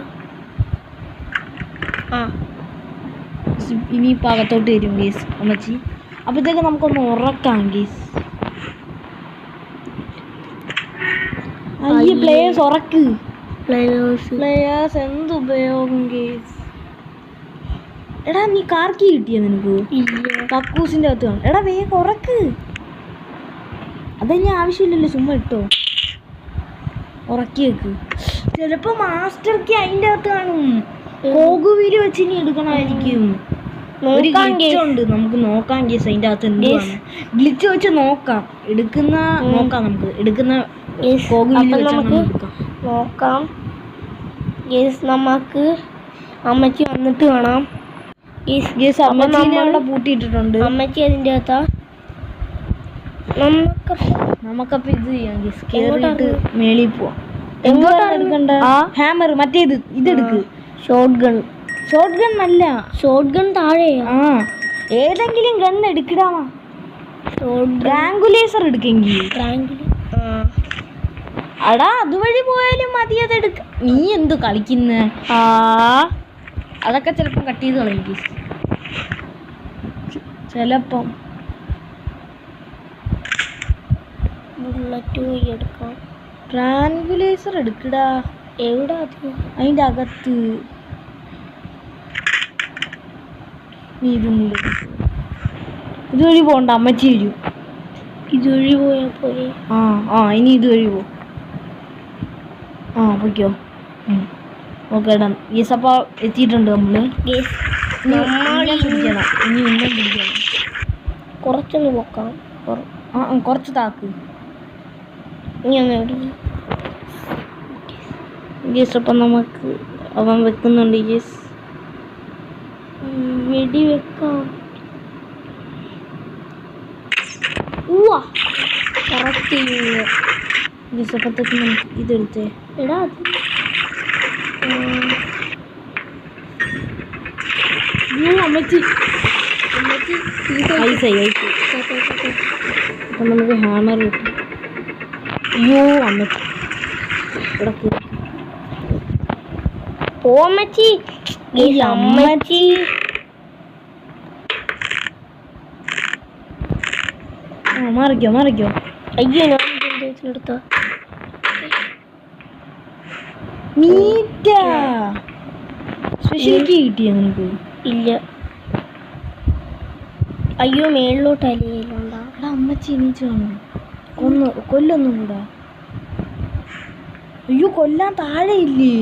ഇനി ഇപ്പം അകത്തോട്ട് വരും ഗീസ് അമ്മച്ചി. അപ്പോഴത്തേക്ക് നമുക്കൊന്ന് ഉറക്കാം ഗീസ്. അയ്യ പ്ലേയേഴ്സ് ഉറക്ക്. പ്ലേയേഴ്സ് എന്ത് ഉപയോഗം ഗീസ്. എടാ നീ കാർക്കി കിട്ടിയ നിനക്ക്? കക്കൂസിൻ്റെ അകത്ത് കാണും. എടാ വേഗം ഉറക്ക്. അതന്നെ ആവശ്യമില്ലല്ലോ, ചുമ്മാ ഇട്ടോ. ഉറക്കി വെക്ക്. ചിലപ്പോ മാസ്റ്റർക്ക് അതിൻ്റെ അകത്ത് കാണും. കോകുവീര് വെച്ച് ഇനി എടുക്കണമായിരിക്കും. ഒരു ഗ്ലിച്ച് ഉണ്ട്, നമുക്ക് നോക്കാം ഗീസ് അതിൻ്റെ അകത്ത് എന്താണ്. ഗ്ലിച്ച് വെച്ച് നോക്കാം. നോക്കാം നമുക്ക് എടുക്കുന്ന കോകുവീര് നമുക്ക് നോക്കാം. നമുക്ക് അമ്മച്ചി വന്നിട്ട് കാണാം. അമ്മച്ചീനെ പൂട്ടിയിട്ടിട്ടുണ്ട്. അമ്മച്ചി അതിൻ്റെ അകത്താ. നമുക്കപ്പോൾ ഇത് ചെയ്യാം ഗീസ്. കേറിയിട്ട് മേളിൽ പോവാം. എങ്ങോട്ടാണ് എടുക്കണ്ട? ഹാമർ മറ്റേത് ഇതെടുക്ക്. Shotgun. ഷോട്ട് ഗൺ അല്ല, ഷോട്ട് ഗൺ താഴെ. ഏതെങ്കിലും ഗൺ എടുക്കടാ. ട്രാങ്കുലേസർ എടുക്കെങ്കിൽ. അടാ അതുവഴി പോയാലും മതി, അതെടുക്ക. നീ എന്തു കളിക്കുന്ന? അതൊക്കെ ചിലപ്പം കട്ട് ചെയ്ത് കളയും ഗീസ്. ചിലപ്പം ബുള്ളറ്റ് പോയി എടുക്കാം. ട്രാങ്കുലേസർ എടുക്കടാ. എവിടെ അത്? അതിൻ്റെ അകത്ത്. നീ ഇതുവഴി പോകണ്ട, അമ്മച്ചി വരും. ഇതുവഴി പോയാ പോലെ. ഇനി ഇതുവഴി പോ. പൊയ്ക്കോ. Okay done. ഗീസ് അപ്പോൾ എത്തിയിട്ടുണ്ട് നമ്മള്. പിടിക്കണം. ഇനി ഒന്നും പിടിക്കണം. കുറച്ചൊന്ന് പൊക്കാം. കുറച്ച് താക്ക്. ഗീസ് അപ്പം നമുക്ക് അവൻ വെക്കുന്നുണ്ട്. ഗീസ് വെടി വെക്കാം. കറക്റ്റ് ഗീസ് അപ്പത്തേക്ക് നമുക്ക് ഇതെടുത്തേ. എടാ അമ്മച്ചി അപ്പം നമുക്ക് ഹാമർ കിട്ടും. അയ്യോ അമ്മച്ചി ഇവിടെ അമ്മച്ചി. അമ്മച്ചി മാറിക്കോ. അയ്യോ ഞാൻ എടുത്തോ. സ്പെഷ്യൽ കീ കിട്ടിയ നിനക്ക്? ഇല്ല. അയ്യോ മേളിലോട്ട് അലിയലുണ്ടാ. അമ്മച്ചി എണീച്ച് കാണും. കൊല്ലൊന്നും കൂടാ. അയ്യോ കൊല്ലാൻ താഴെ ഇല്ലേ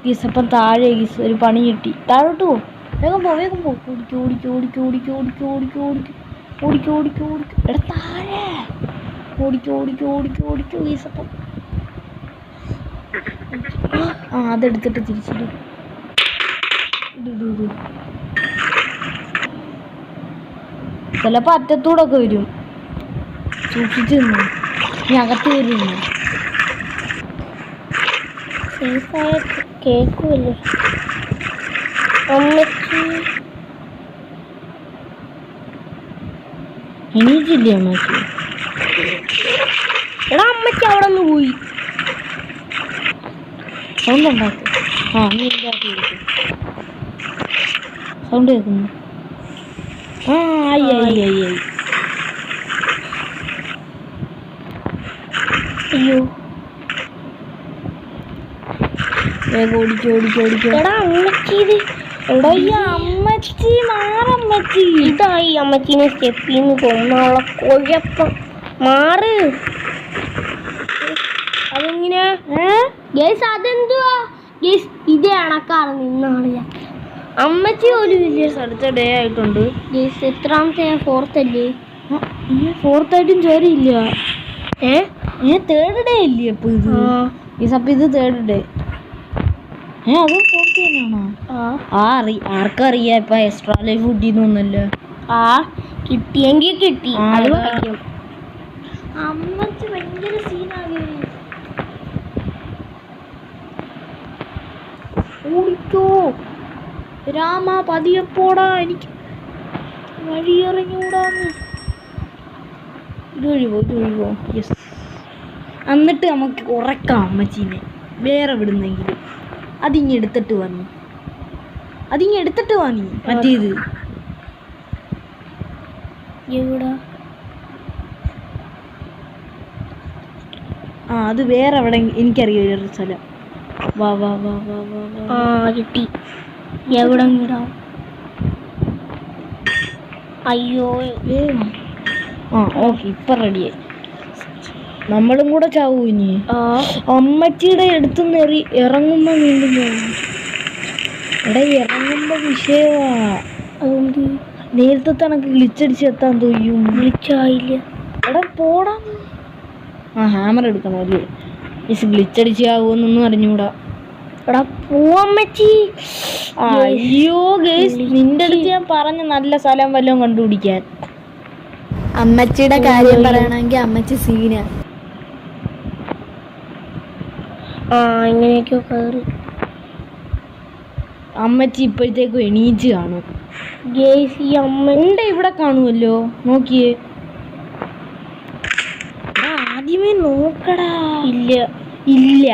ഗീസ്? അപ്പം താഴെ ഗീസ് ഒരു പണി കിട്ടി. താഴോട്ട് പോ. വേഗം പോ. ഓടിക്കോ. എടാ താഴെ ഓടിക്കോ ഗീസ്. അപ്പം അതെടുത്തിട്ട് തിരിച്ചിട്ട് ചിലപ്പോൾ അറ്റത്തൂടെ ഒക്കെ വരും. സൂക്ഷിച്ചു നിന്നു. നീ അകത്ത് കയറി നിന്നു. കേക്കുമല്ലോ അമ്മച്ചി. എണീച്ചില്ലേ അമ്മച്ചി? എടാ അമ്മച്ചി അവിടെ നിന്ന് പോയി. സൗണ്ട് ഉണ്ടാക്കും. നീ എന്താക്കി സൗണ്ട് കേൾക്കുന്നു. ആ ആയി ആയി ആയി ആയി. അയ്യോ വേഗം ഓടിക്കോ ഓടിക്കോ ഓടിക്കോ. എടാ അമ്മച്ചി ഇത് എടാ ഈ അമ്മച്ചി മാറമ്മച്ചി. ഇതായി അമ്മച്ചീനെ സ്റ്റെപ്പിന്ന് തോന്നാനുള്ള കുഴപ്പം. മാറ്. അതെങ്ങനെ ഗേസ് അതെന്തുവാ ഗേസ് ഇതേ അണക്കാറ് നിന്നാണ് ഞാൻ. അമ്മച്ചി പോലും ഇല്ല. അടുത്ത ഡേ ആയിട്ടുണ്ട്. ഗേസ് എത്രാമത്തെ 4th അല്ലേ? 4th ആയിട്ടും ചോരയില്ല. തേർഡ് ഡേ ഇല്ലേ അപ്പൊ ഇത്? അപ്പൊ ഇത് തേർഡ് ഡേ. അത് 4th തന്നെയാണോ? ആർക്കറിയാ ഇപ്പൊ എക്സ്ട്രാ ലൈഫ് കിട്ടിയെന്നൊന്നല്ലോ. കിട്ടിയെങ്കിൽ കിട്ടി. അത് പറയും. അമ്മച്ചി ഭയങ്കര സീനാകെ. ഓടിക്കോ രാമ പതിയപ്പോടാ, എനിക്ക് വഴിയിറങ്ങിയൂടാന്ന്. ഇതൊഴിവോ യെസ്. എന്നിട്ട് നമുക്ക് ഉറക്കാം അമ്മച്ചീനെ വേറെ വിടുന്നെങ്കിലും. അതിങ്ങ് എടുത്തിട്ട് വാ നീ മറ്റേത്. എവിടാ? അത് വേറെ എവിടെ എനിക്കറിയാം ഒരു സ്ഥലം. വാ വാ വാ വാ വാ വാ. കിട്ടി. എവിടെ? അയ്യോ ഓക്കെ ഇപ്പൊ റെഡിയായി. നമ്മളും കൂടെ ചാവൂ ഇനി. അമ്മച്ചിയുടെ അടുത്തുനിന്ന് ഇറങ്ങുമ്പോ വീണ്ടും എടാ ഇറങ്ങുമ്പോ വിഷയമാ. അതുകൊണ്ട് നേരത്തെ കണക്ക് ഗ്ലിച്ചടിച്ച് എത്താൻ തോന്നും. വിളിച്ചായില്ല. എടാ പോടാ. ഹാമർ എടുക്കണം അല്ലേ? ഗ്ലിച്ചടിച്ച് ആവുമെന്നൊന്നും അറിഞ്ഞൂടാ. എടാ പോവമ്മച്ചി. അയ്യോ ഗേസ് നിന്റെ അടുത്ത് ഞാൻ പറഞ്ഞ നല്ല സ്ഥലം വല്ലതും കണ്ടുപിടിക്കാൻ. അമ്മച്ചിയുടെ കാര്യം പറയണമെങ്കിൽ അമ്മച്ചി സീന. ഇങ്ങനെയൊക്കെയോ കയറി. അമ്മച്ചി ഇപ്പോഴത്തേക്കും എണീച്ച് കാണും. ഗേസ് ഈ അമ്മ ഉണ്ട് ഇവിടെ കാണുമല്ലോ, നോക്കിയേ. ആദ്യമേ നോക്കടാ. ഇല്ല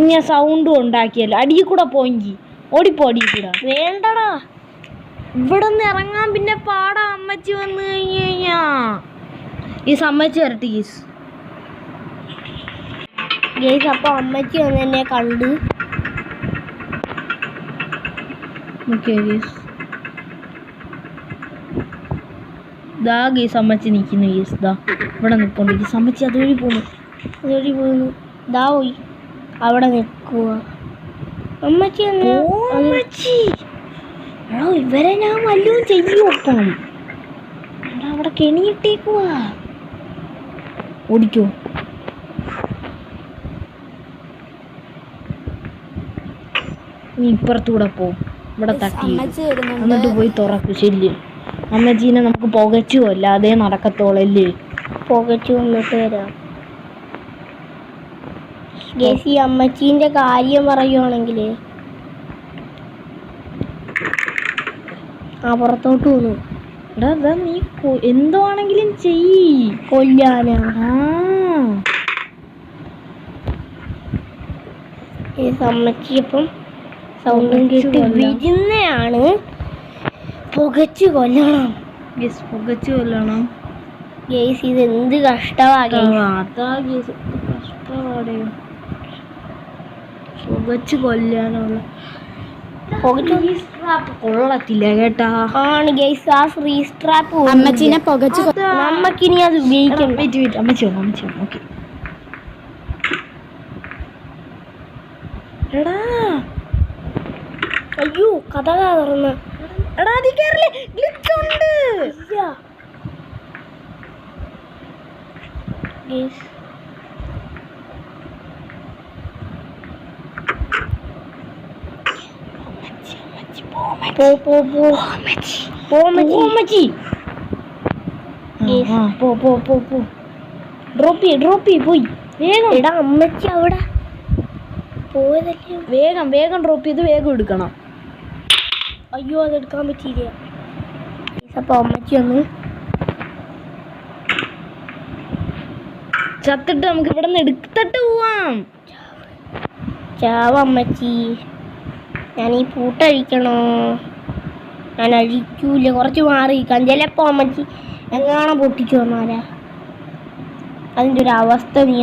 ഞാൻ സൗണ്ടും ഉണ്ടാക്കിയല്ലോ. അടിയിൽ കൂടെ പോയെങ്കിൽ ഓടിപ്പോ. അടിയിൽ കൂടെ വേണ്ടടാ. ഇവിടെ നിന്ന് ഇറങ്ങാൻ പിന്നെ പാടാ. അമ്മച്ചി വന്നു കഴിഞ്ഞാ ഈ സമ്മതിച്ച് വരട്ടെ ഗീസ്. അപ്പൊ അമ്മച്ചി വന്ന് എന്നെ കണ്ട്. ദാ ഗീസ് അമ്മച്ചി നിൽക്കുന്നു. ഗീസ് ദാ ഇവിടെ നിൽപ്പുണ്ട്. ഗീസ് അമ്മച്ചി അതുവഴി പോകുന്നു. ദാ പോയി അവിടെ നിൽക്കുക. അമ്മച്ചി അമ്മച്ചി ഇവരെ ഞാൻ വല്ലതും ചെയ്യും. ഒപ്പം അവിടെ കെണിയിട്ടേക്കുവാ. ഓടിക്കോ. നീ ഇപ്പുറത്തൂടെ പോ. ഇവിടെ തട്ടി എന്നിട്ട് പോയി തുറക്കു. ശല്യം അമ്മച്ചീനെ നമുക്ക് പുകച്ചു അല്ലാതെ നടക്കത്തോളല്ലേ. പുകച്ചു വന്നിട്ട് വരാം. ഈ അമ്മച്ചീന്റെ കാര്യം പറയുവാണെങ്കിൽ പുറത്തോട്ട് പോന്നു. എടാ നീ എന്തോ ആണെങ്കിലും ചെയ്യ്. കൊല്ലാനാ? അമ്മച്ചിയപ്പം സൗണ്ടും കേട്ട് വിരുന്നയാണ്. പുകച്ചു കൊല്ലണം. പുകച്ചു കൊല്ലണം. ഗേസ് ഇത് എന്ത് കഷ്ടമാ. കഷ്ടപാടേ പുകച്ചു കൊല്ലാനുള്ള കൊള്ളത്തില്ല കേട്ടാ. ആണ് ഗേസ് ആ ഫ്രീ സ്ട്രാപ്പ് അമ്മച്ചീനെ പുകച്ചു. നമ്മക്കിനി അത് ഉപയോഗിക്കണം. അമ്മച്ചി ഓക്കെ. എടാ അയ്യോ കഥ തുറന്ന്. എടാ അതി കേറില്ലേ ഗ്ലിച്ച് ഉണ്ട്. ഡ്രോപ്പ് പോയി വേഗം. എടാ അമ്മച്ചി അവിടെ പോയതല്ലേ. വേഗം ഡ്രോപ്പ് ചെയ്ത് വേഗം എടുക്കണം. അയ്യോ അതെടുക്കാൻ പറ്റിയില്ല. അപ്പൊ അമ്മച്ചി ഒന്ന് ചത്തിട്ട് നമുക്ക് ഇവിടെ നിന്ന് എടുത്തിട്ട് പോവാം. ചാവമ്മച്ചി. ഞാൻ ഈ പൂട്ടഴിക്കണോ? ഞാൻ അഴിക്കൂല, കുറച്ച് മാറിയിരിക്കാം. ചിലപ്പോ അമ്മച്ചി എങ്ങാണം പൊട്ടിച്ചു വന്നാലാ അതിൻ്റെ ഒരു അവസ്ഥ നീ